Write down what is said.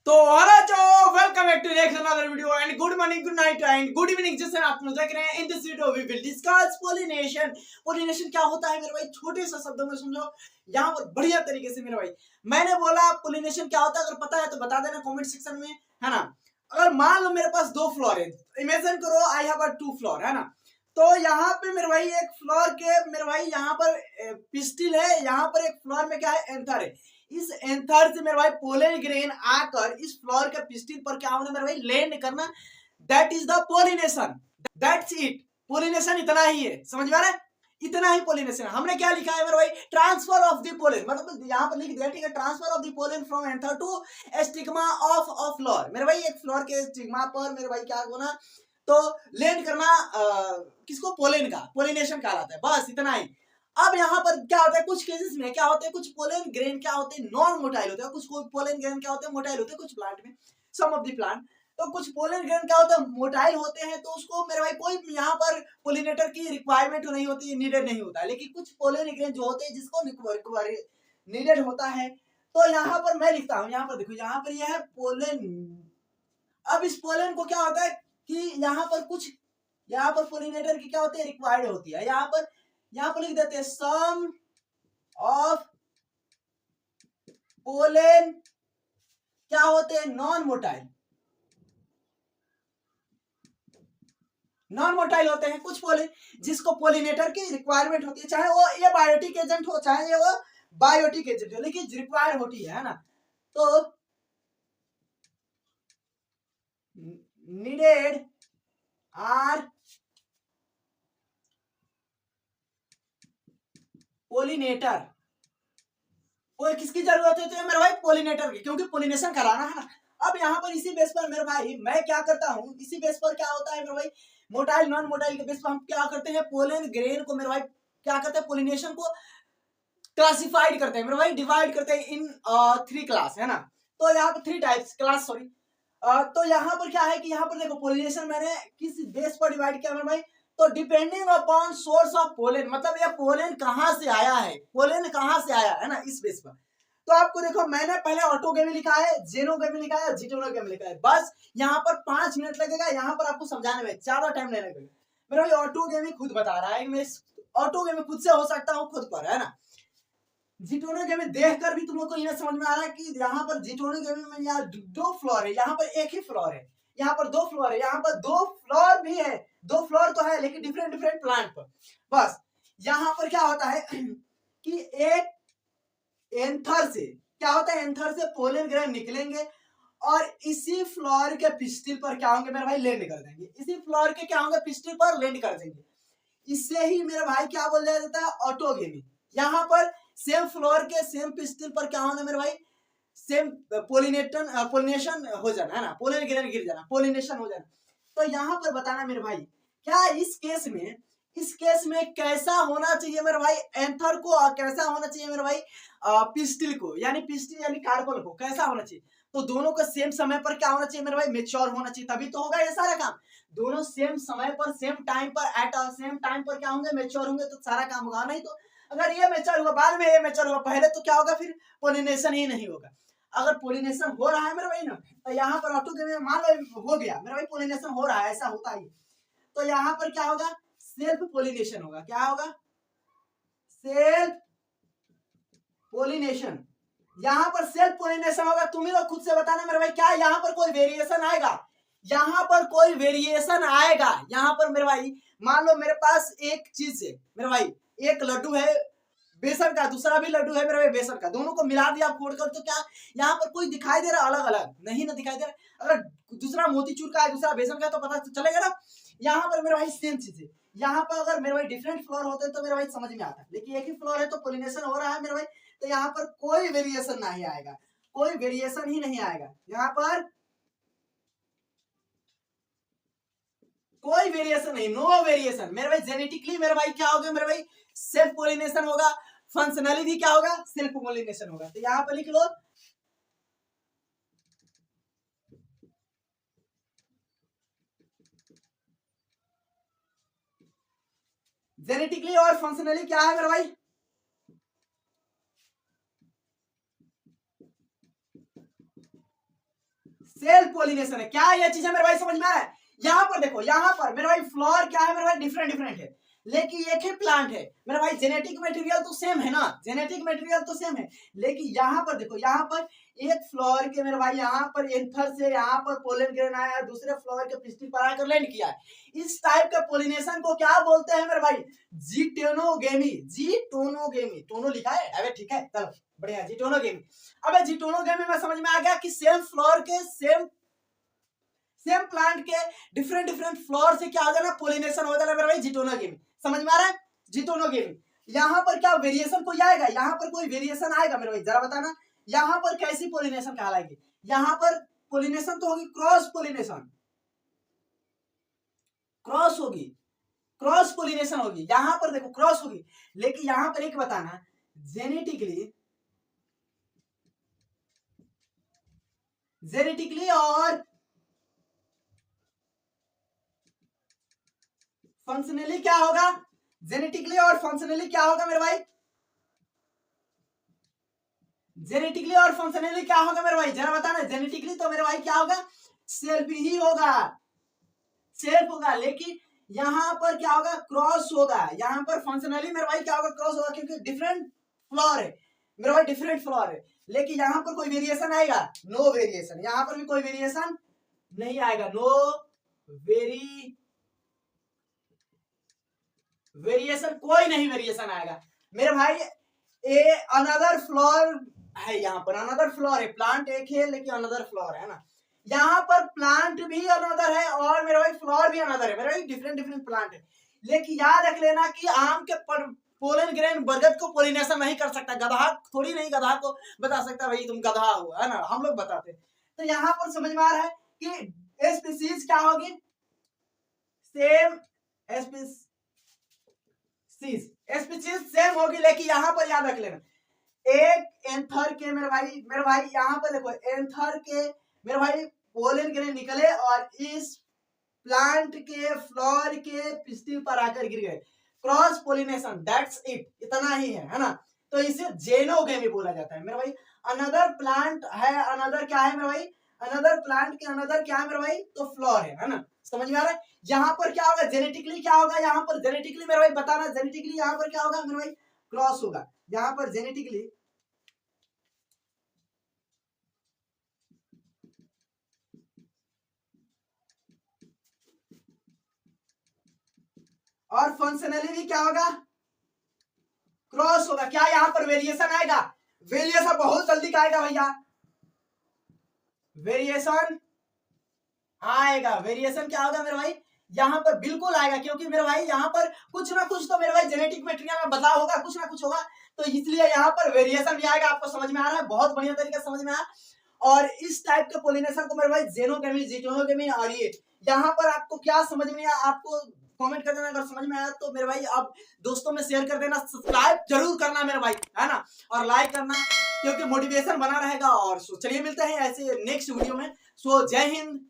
तो हेलो जो welcome back to next another video and good morning good night and good evening जैसे आप लोग देख रहे हैं। In this video we will discuss pollination. Pollination क्या होता है मेरे भाई, छोटे से शब्दों में समझो यहाँ पर बढ़िया तरीके से मेरे भाई। मैंने बोला पोलिनेशन क्या होता है, अगर पता है तो बता देना कमेंट सेक्शन में, है ना। अगर मान लो मेरे पास 2 फ्लोर है, इमेजिन करो आई हैव अ 2 फ्लोर, है ना। तो यहाँ पे मेरे भाई एक फ्लोर के मेरे भाई यहाँ पर पिस्टिल है, यहाँ पर एक फ्लोर में क्या है, एंथर है। इस एंथर से मेरे भाई पोलन ग्रेन आकर इस फ्लोर के पिस्टिल पर क्या होना मेरे भाई, लैंड करना। That is the pollination, that's it. Pollination इतना ही है, समझ में आ रहा है, इतना ही पोलिनेशन। हमने क्या लिखा है मेरे भाई, ट्रांसफर ऑफ द पोलन, मतलब यहाँ पर लिख दिया, ठीक है, transfer of the pollen from anther to stigma of a flower. मेरे भाई एक फ्लोर के स्टिग्मा पर मेरे भाई क्या होना, तो लैंड करना किसको, पोलन का, पोलिनेशन कहलाता है। बस इतना ही। अब यहाँ पर क्या होता है, कुछ केसेस में क्या होते हैं, कुछ पोलन ग्रेन क्या होते हैं, नॉन मोटाइल होते हैं, कुछ पोलन ग्रेन क्या होते हैं, मोटाइल होते हैं कुछ प्लांट में, सम ऑफ द प्लांट। तो कुछ पोलन ग्रेन क्या होता है, मोटाइल होते हैं, तो उसको मेरे भाई कोई यहाँ पर पोलिनेटर की रिक्वायरमेंट नहीं होती, नीडेड नहीं होता है। लेकिन कुछ पोलन ग्रेन जो होते हैं जिसको नीडेड होता है, तो यहाँ पर मैं लिखता हूँ, यहाँ पर देखो, यहाँ पर यह है पोलन। अब इस पोलन को क्या होता है कि यहाँ पर कुछ, यहाँ पर पोलिनेटर की क्या होती है, रिक्वायर्ड होती है। यहाँ पर लिख देते हैं सम ऑफ पोलन क्या होते हैं, नॉन मोटाइल। नॉन मोटाइल होते हैं कुछ पोलन जिसको पोलिनेटर की रिक्वायरमेंट होती है, चाहे वो ये बायोटिक एजेंट हो चाहे ये वो बायोटिक एजेंट हो, लेकिन रिक्वायर्ड होती है ना। तो नीडेड आर पोलिनेटर, वो किसकी जरूरत है, तो मेरे भाई पोलिनेटर की, क्योंकि पोलिनेशन कराना है ना। अब यहाँ पर इसी बेस पर मेरे भाई मैं क्या करता हूँ, इसी बेस पर क्या होता है मेरे भाई, मोटाइल नॉन मोटाइल के बेस पर हम क्या करते हैं, पोलन ग्रेन को मेरे भाई क्या करते हैं, पोलिनेशन को क्लासिफाइड करते हैं मेरे भाई, डिवाइड करते हैं इन 3 क्लास, है ना। तो यहाँ पर 3 टाइप्स क्लास, सॉरी। तो यहाँ पर क्या है कि यहाँ पर देखो पोलिनेशन मैंने किस बेस पर डिवाइड किया मेरे भाई, तो depending upon source of pollen, मतलब ये पोलन कहाँ से आया है, पोलन कहाँ से आया है ना, इस बेस पर। तो आपको देखो मैंने पहले ऑटोगेमी लिखा है, जेनोगेमी लिखा है, जिटोनोगेमी लिखा है। बस यहाँ पर 5 मिनट लगेगा, यहाँ पर आपको समझाने में ज्यादा टाइम नहीं लगेगा। मेरा भाई ऑटोगेमी खुद बता रहा है, मैं ऑटोगेमी खुद से हो सकता हूँ खुद पर, है ना। जिटोनोगेमी देखकर भी तुम लोग को यह समझ में आ रहा है कि यहाँ पर जिटोनोगेमी में यहाँ 2 फ्लोर है, यहाँ पर एक ही फ्लोर है, यहाँ पर 2 फ्लोर है, यहाँ पर 2 फ्लोर भी है, 2 फ्लोर तो है लेकिन डिफरेंट डिफरेंट प्लांट पर। बस यहाँ पर क्या होता है कि एक एंथर से क्या होता है, एंथर से पोलन ग्रेन निकलेंगे और इसी फ्लोर के पिस्टिल पर क्या होंगे मेरे भाई, लैंड कर देंगे। इसी फ्लोर के क्या होंगे, पिस्टिल पर लैंड कर देंगे। इससे ही मेरे भाई क्या बोल दिया जाता है, ऑटोगेमी। यहाँ पर सेम फ्लोर के सेम पिस्टिल पर क्या होना मेरे भाई, सेम पोलिनेशन हो जाना, है ना, पोलन ग्रेन गिर जाना, पोलिनेशन हो जाना। तो यहाँ पर बताना मेरे भाई, क्या इस केस में कैसा होना चाहिए मेरे भाई, एंथर को, कैसा होना चाहिए मेरे भाई, पिस्टिल को, यानी पिस्टिल यानी कार्बन को कैसा होना चाहिए। तो दोनों का सेम समय पर क्या होना चाहिए मेरे भाई, मेच्योर होना चाहिए, तभी तो होगा ये सारा काम। दोनों सेम समय पर सेम टाइम पर एट सेम टाइम पर क्या होंगे, मेच्योर होंगे, तो सारा काम होगा। नहीं तो अगर ये मेच्योर हुआ बाद में ये मेच्योर हुआ पहले, तो क्या होगा, फिर पोलिनेशन ही नहीं होगा। अगर पोलिनेशन हो रहा है मेरे भाई ना, तो यहाँ पर ऑटोगेमी मान लो हो गया मेरे भाई, पोलिनेशन हो रहा है, ऐसा होता ही। तो यहाँ पर क्या होगा, सेल्फ पोलिनेशन होगा। क्या होगा, सेल्फ पोलिनेशन। यहाँ पर सेल्फ पोलिनेशन होगा। तुम ही लोग खुद से बताना मेरे भाई, क्या यहाँ पर कोई वेरिएशन आएगा, यहाँ पर कोई वेरिएशन आएगा। यहाँ पर मेरे भाई मान लो मेरे पास एक चीज है मेरे भाई, एक लड्डू है बेसन का, दूसरा भी लड्डू है मेरे भाई बेसन का, दोनों को मिला दिया फोड़कर, तो क्या यहाँ पर कोई दिखाई दे रहा अलग अलग, नहीं ना दिखाई दे रहा। अगर दूसरा मोतीचूर का है दूसरा बेसन का, तो पता तो चलेगा ना। यहाँ पर मेरे भाई सेम चीज है। यहाँ पर अगर मेरे भाई डिफरेंट फ्लोर होते तो मेरे भाई समझ में आता है, लेकिन एक ही फ्लोर है तो पोलिनेशन हो रहा है मेरे भाई, तो यहाँ पर कोई वेरिएशन नहीं आएगा, कोई वेरिएशन ही नहीं आएगा। यहाँ पर कोई वेरिएशन नहीं, नो वेरिएशन मेरे भाई। जेनेटिकली मेरे भाई क्या होगा मेरे भाई, सेल्फ पोलिनेशन होगा। फंक्शनली भी क्या होगा, सेल्फ पोलिनेशन होगा। तो यहाँ पर लिख लो, जेनेटिकली और फंक्शनली क्या है मेरे भाई, सेल्फ पोलिनेशन है। क्या ये चीज है मेरे भाई, समझ में आया? यहाँ पर देखो, यहाँ पर मेरे भाई फ्लोर क्या है मेरे भाई, डिफरेंट डिफरेंट है, लेकिन एक ही प्लांट है मेरे भाई। जेनेटिक मटेरियल तो सेम है ना, जेनेटिक मटेरियल तो सेम है, लेकिन यहाँ पर देखो, यहाँ पर एक फ्लावर के मेरे भाई यहाँ पर एंथर से यहाँ पर पोलन ग्रेन आया, दूसरे फ्लावर के पिस्टिल पर आकर लैंड किया है। इस टाइप के पोलिनेशन को क्या बोलते हैं मेरे भाई, जीटोनोगेमी। जीटोनोगेमी, टोनो लिखा है, अबे ठीक है चलो बढ़िया, जीटोनोगेमी। अबे जीटोनोगेमी में समझ में आ गया कि सेम फ्लावर के सेम प्लांट के डिफरेंट डिफरेंट फ्लावर से क्या हो जाना, पोलिनेशन हो जाना मेरे भाई, जीटोनोगेमी। समझ में आ रहा है, जीटोनोगेमी। यहाँ पर क्या वेरिएशन कोई आएगा, यहाँ पर कोई वेरिएशन आएगा मेरे भाई, जरा बताना यहाँ पर कैसी पोलिनेशन कहलाएगी। यहाँ पर पोलिनेशन तो होगी क्रॉस पोलिनेशन, क्रॉस होगी, क्रॉस पोलिनेशन होगी। यहाँ पर देखो क्रॉस होगी, लेकिन यहाँ पर एक बताना, जेनेटिकली और फंक्शनली क्या होगा, जेनेटिकली और फंक्शनली क्या होगा मेरे भाई, जेनेटिकली और फंक्शनली क्या होगा मेरे भाई, जरा बताना। जेनेटिकली तो मेरे भाई क्या होगा, सेल्फ ही होगा, सेल्फ होगा, लेकिन यहाँ पर क्या होगा, क्रॉस होगा। यहाँ पर फंक्शनली मेरे भाई क्या होगा, क्रॉस होगा, क्योंकि डिफरेंट फ्लोर है मेरे भाई, डिफरेंट फ्लोर है। लेकिन यहाँ पर कोई वेरिएशन आएगा, नो वेरिएशन, यहाँ पर भी कोई वेरिएशन नहीं आएगा, नो वेरिएशन, कोई नहीं वेरिएशन आएगा मेरे भाई। ए अनदर फ्लोर है, यहाँ पर अनदर फ्लोर है, प्लांट एक है लेकिन अनदर फ्लोर है ना। यहाँ पर प्लांट भी अनदर है और मेरे भाई फ्लोर भी अनदर है मेरे भाई, डिफरेंट डिफरेंट प्लांट है। लेकिन याद रख लेना कि आम के पोलन ग्रेन बरगद को पोलिनेशन नहीं कर सकता, गधा थोड़ी नहीं गधा को बता सकता भाई तुम गधा हो, है ना, हम लोग बताते। तो यहाँ पर समझ में आ रहा है कि स्पीसीज क्या होगी, सेम स्पीसीज सेम होगी, लेकिन यहाँ पर याद रख लेना, एक एंथर के मेरे भाई यहाँ पर देखो, एंथर के मेरे भाई पोलन ग्रेन निकले और इस प्लांट के फ्लोर के पिस्टिल पर आकर गिर गए, क्रॉस पोलिनेशन, दैट्स इट, इतना ही है ना। तो इसे जेनोगेमी बोला जाता है मेरे भाई। अनदर प्लांट है, अनदर क्या है मेरे भाई, अनदर प्लांट के अनदर क्या है मेरे भाई, तो फ्लोर है ना। समझ में आ रहा है? यहाँ पर क्या होगा, जेनेटिकली क्या होगा, यहाँ पर जेनेटिकली मेरे भाई बताना, जेनेटिकली यहाँ पर क्या होगा मेरे भाई, क्रॉस होगा। यहाँ पर जेनेटिकली और फंक्शनली भी क्या होगा, क्रॉस होगा। क्या यहाँ पर वेरिएशन आएगा, वेरिएशन बहुत जल्दी का आएगा भैया, वेरिएशन आएगा। वेरिएशन क्या होगा मेरे भाई, यहाँ पर बिल्कुल आएगा, क्योंकि मेरे भाई यहाँ पर कुछ ना कुछ तो मेरे भाई जेनेटिक मटेरियल में बदलाव होगा, कुछ ना कुछ होगा, तो इसलिए यहाँ पर वेरिएशन भी आएगा। आपको समझ में आ रहा है, बहुत बढ़िया तरीके से समझ में आया। और इस टाइप के पोलिनेशन को मेरे भाई जेनोगेमी, जीटोनोगेमी, और ये यहाँ पर आपको क्या समझ में आया, आपको कमेंट कर देना अगर समझ में आया तो मेरे भाई। आप दोस्तों में शेयर कर देना, सब्सक्राइब जरूर करना मेरे भाई, है ना, और लाइक करना, क्योंकि मोटिवेशन बना रहेगा। और चलिए मिलते हैं ऐसे नेक्स्ट वीडियो में। सो जय हिंद,